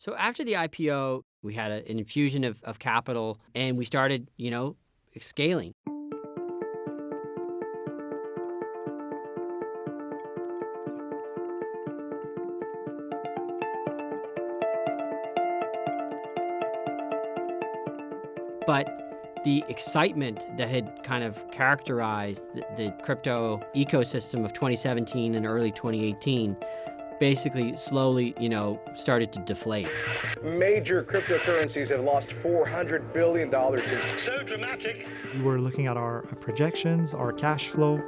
So after the IPO, we had an infusion of capital and we started, scaling. But the excitement that had kind of characterized the crypto ecosystem of 2017 and early 2018 basically slowly, started to deflate. Major cryptocurrencies have lost $400 billion since. So dramatic. We were looking at our projections, our cash flow.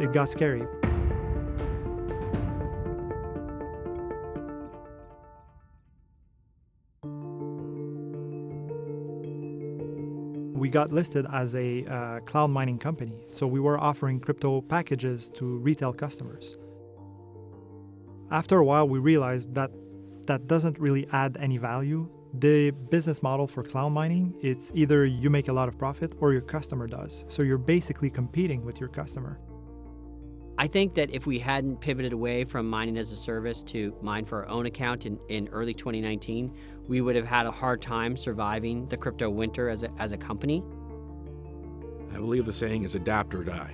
It got scary. We got listed as a cloud mining company, so we were offering crypto packages to retail customers. After a while, we realized that that doesn't really add any value. The business model for cloud mining, it's either you make a lot of profit or your customer does. So you're basically competing with your customer. I think that if we hadn't pivoted away from mining as a service to mine for our own account in early 2019, we would have had a hard time surviving the crypto winter as a company. I believe the saying is adapt or die.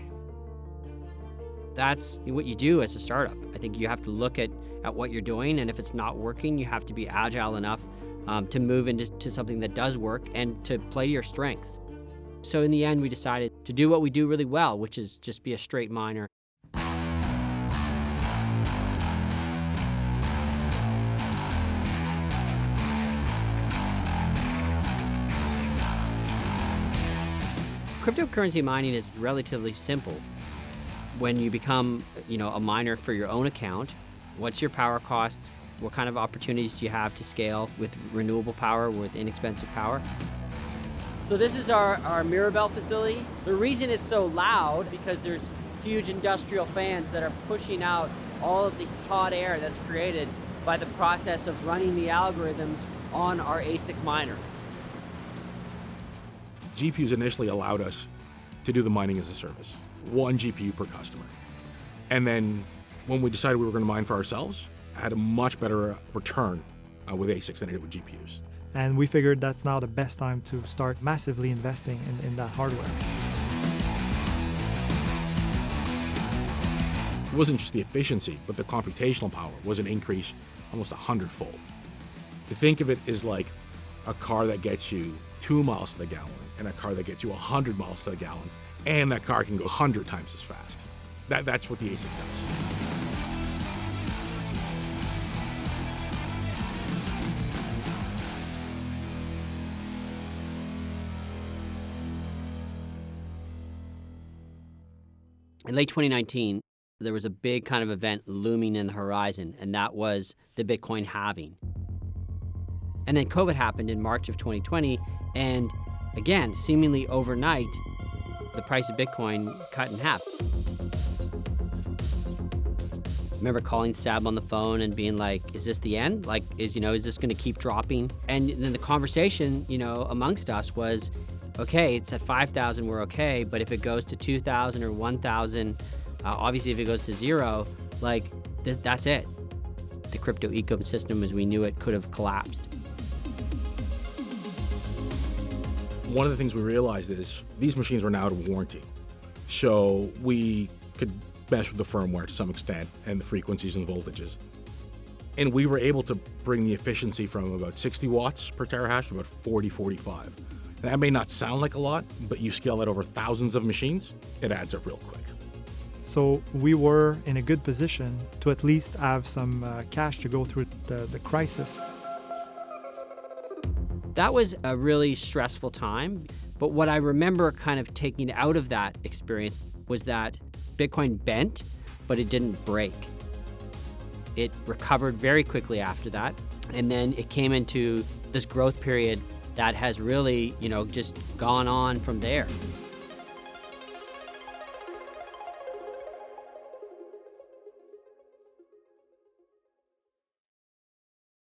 That's what you do as a startup. I think you have to look at what you're doing, and if it's not working, you have to be agile enough to move into something that does work and to play to your strengths. So in the end, we decided to do what we do really well, which is just be a straight miner. Cryptocurrency mining is relatively simple. When you become, a miner for your own account, what's your power costs? What kind of opportunities do you have to scale with renewable power, with inexpensive power? So this is our Mirabel facility. The reason it's so loud because there's huge industrial fans that are pushing out all of the hot air that's created by the process of running the algorithms on our ASIC miner. GPUs initially allowed us to do the mining as a service, 1 GPU per customer. And then when we decided we were going to mine for ourselves, I had a much better return with ASICs than I did with GPUs. And we figured that's now the best time to start massively investing in that hardware. It wasn't just the efficiency, but the computational power was an increase almost 100-fold. To think of it as like a car that gets you 2 miles to the gallon and a car that gets you 100 miles to the gallon, and that car can go 100 times as fast. That's what the ASIC does. In late 2019, there was a big kind of event looming in the horizon, and that was the Bitcoin halving. And then COVID happened in March of 2020, and again, seemingly overnight, the price of Bitcoin cut in half. I remember calling Sab on the phone and being like, is this the end? Like, is this going to keep dropping? And then the conversation, amongst us was, okay, it's at 5,000, we're okay, but if it goes to 2,000 or 1,000, obviously if it goes to zero, that's it. The crypto ecosystem as we knew it could have collapsed. One of the things we realized is these machines were now out of warranty. So we could mess with the firmware to some extent and the frequencies and voltages. And we were able to bring the efficiency from about 60 watts per terahash to about 40, 45. And that may not sound like a lot, but you scale that over thousands of machines, it adds up real quick. So we were in a good position to at least have some cash to go through the crisis. That was a really stressful time, but what I remember kind of taking out of that experience was that Bitcoin bent, but it didn't break. It recovered very quickly after that, and then it came into this growth period that has really, just gone on from there.